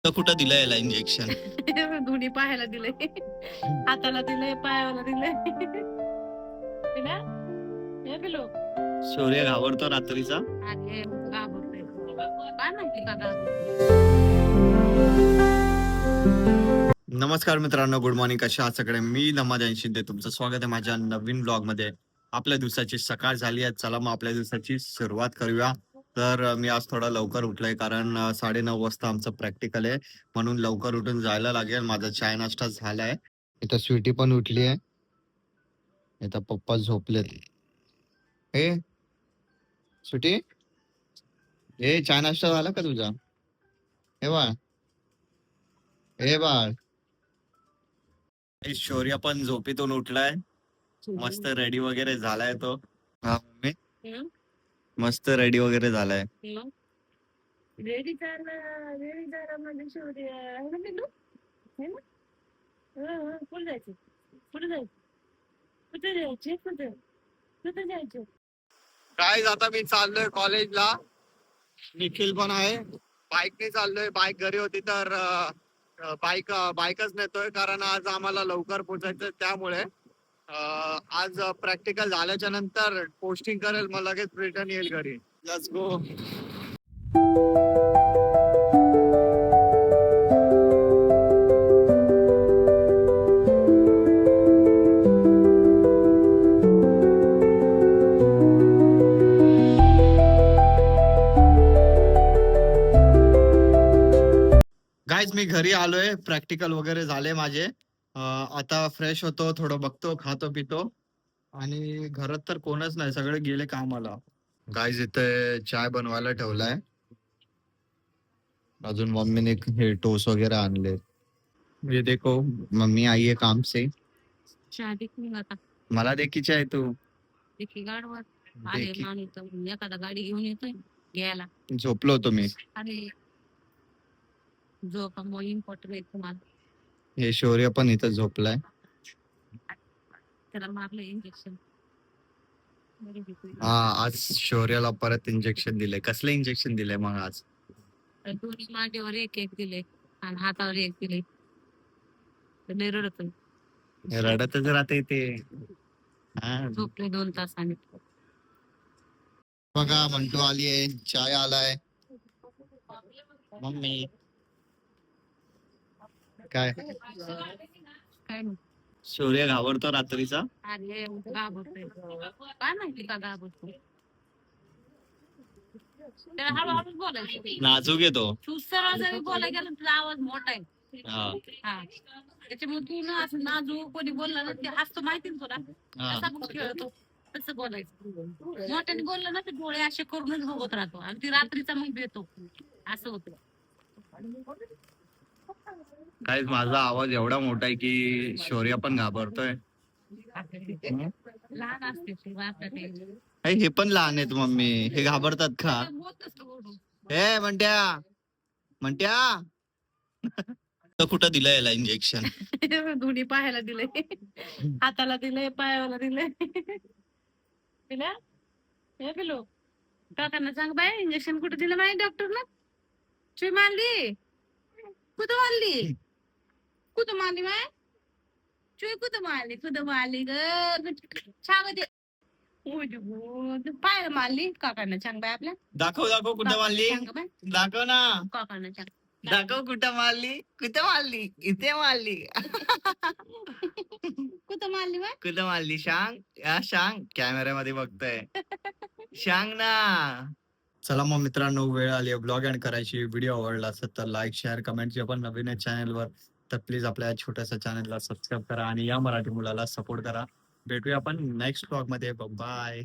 तर कुठं दिलंय याला इंजेक्शन? दोन्ही पायाला दिलंय, हाताला दिलंय, पायाला दिलंय. पिल्या? हे पिलू. शौर्य घाबरतो रात्रीचा. अरे घाबरतोय. काय माहिती का घाबरतोय? नमस्कार मित्रांनो, गुड मॉर्निंग. कशा आहात सगळे? मी नमाज शिंदे, तुमचं स्वागत आहे माझ्या नवीन ब्लॉग मध्ये. आपल्या दिवसाची सकाळ झाली आहे, चला मग आपल्या दिवसाची सुरुवात करूया. तर मी आज थोडा लवकर उठलोय कारण 9:30 वाजता आमचं प्रॅक्टिकल आहे, म्हणून लवकर उठून जायला लागेल. माझा चाय नाश्ता झालाय. इथं स्वीटी पण उठली आहे, इथं पप्पा झोपलेत. ए स्वीटी, ए चाय नाश्ता झाला का तुझा? हे बाळ, हे बाळ. शौर्य पण झोपेतून उठलाय, मस्त रेडी वगैरे झालाय तो. हा मम्मी, मस्त रेडी वगैरे झालाय. रेडी झाला, रेडी झाला म्हणजे शौर्य. है ना पिल्लू? है ना? कुठे जायचं? कुठे जायचं? कुठे जायचे? कुठे? कुठे जायचं? काय आता मी चाललोय कॉलेजला. निखिल पण आहे. बाईकने चाललोय. बाईक घरी होती तर बाईकच नेतोय कारण आज आम्हाला लवकर पोहोचायचं, त्यामुळे आज प्रॅक्टिकल झाल्याच्या नंतर पोस्टिंग करेल, मग लगेच रिटर्न येईल घरी. Let's go. गाईज मी घरी आलोय, प्रॅक्टिकल वगैरे झाले माझे. आता फ्रेश होतो, थोडं बघतो, खातो पितो, आणि घरात तर कोणच नाही, सगळे गेले कामाला. गाईज इथे चाय बनवायला ठेवलाय, अजून मम्मीने हे टोस वगैरे आणले. ये देखो, मम्मी आई है काम से. शादी की आता मला दे की चाय तू. देखी गाडवर आले देखी. माणूस तर एखादा गाडी घेऊन येतोय घ्यायला. झोपलो होतो मी. अरे झोपा मग इम्पॉर्टंट आहे तुम्हाला. हे शौर्य पण इथं झोपलाय. त्याला मारलं इंजेक्शन. हा, आज शौर्याला परत इंजेक्शन दिलंय. कसलं इंजेक्शन दिलंय मग आज? दोन्ही मांडीवर एक एक दिले आणि हातावर एक दिले. लय रडतोय. रडतच राहते ते. झोपले 2 तासाने. बघा मंटू आली आहे, चाय आलाय. मम्मी काय? काय नाही. शौर्य घाबरतो रात्रीचा. अरे घाबरतोय. काय माहिती का घाबरतोय? त्याला हळूहळूच बोलायचं. नाजूक येतो. तू सरळ जरी बोलायला गेलं तुझा आवाज मोठा आहे. हा. हा, त्याच्यामुळे तू ना असं नाजूक कोणी बोलला ना ते हसतो, माहिती ना तुला. तसा पण खेळतो, तसं बोलायचं. मोठ्याने बोललं ना ते डोळे असे करूनच बघत राहतो आणि ती रात्रीचा मग येतो, असं होतं. काय माझा आवाज एवढा मोठा आहे की शौर्य पण घाबरतोय. लहान असते ते बापरे. हे पण लहान आहेत मम्मी, हे घाबरतात का? हे म्हणत्या, म्हणत्या. तर कुठं दिलंय याला इंजेक्शन? दोन्ही पायाला दिलंय, हाताला दिलंय, पायाला दिलंय. पिल्या? हे पिलू, काकांना सांग बाय इंजेक्शन कुठे दिलं माहिती डॉक्टरला? चुई मारली, कुठं मारली, कुठं मारली माय? चुई कुठं मारली, कुठं मारली ग? सांग ते. पायाला मारली, काकांना सांग बाय आपल्या. दाखव दाखव कुठं मारली, दाखव ना. काकांना सांग. दाखव कुठं मारली, कुठं मारली, इथे मारली. कुठं मारली बाय? कुठं मारली सांग, सांग. कॅमेऱ्यामध्ये बघतोय, सांग ना. चला मग मित्रांनो, वेळ आली आहे ब्लॉग एंड करायची. व्हिडिओ आवडला असेल तर लाईक, शेअर, कमेंट. जे पण नवीन आहे चॅनलवर तर प्लीज आपल्या छोट्याशा चॅनलला सबस्क्राईब करा आणि या मराठी मुलाला सपोर्ट करा. भेटूया आपण नेक्स्ट ब्लॉग मध्ये. बाय.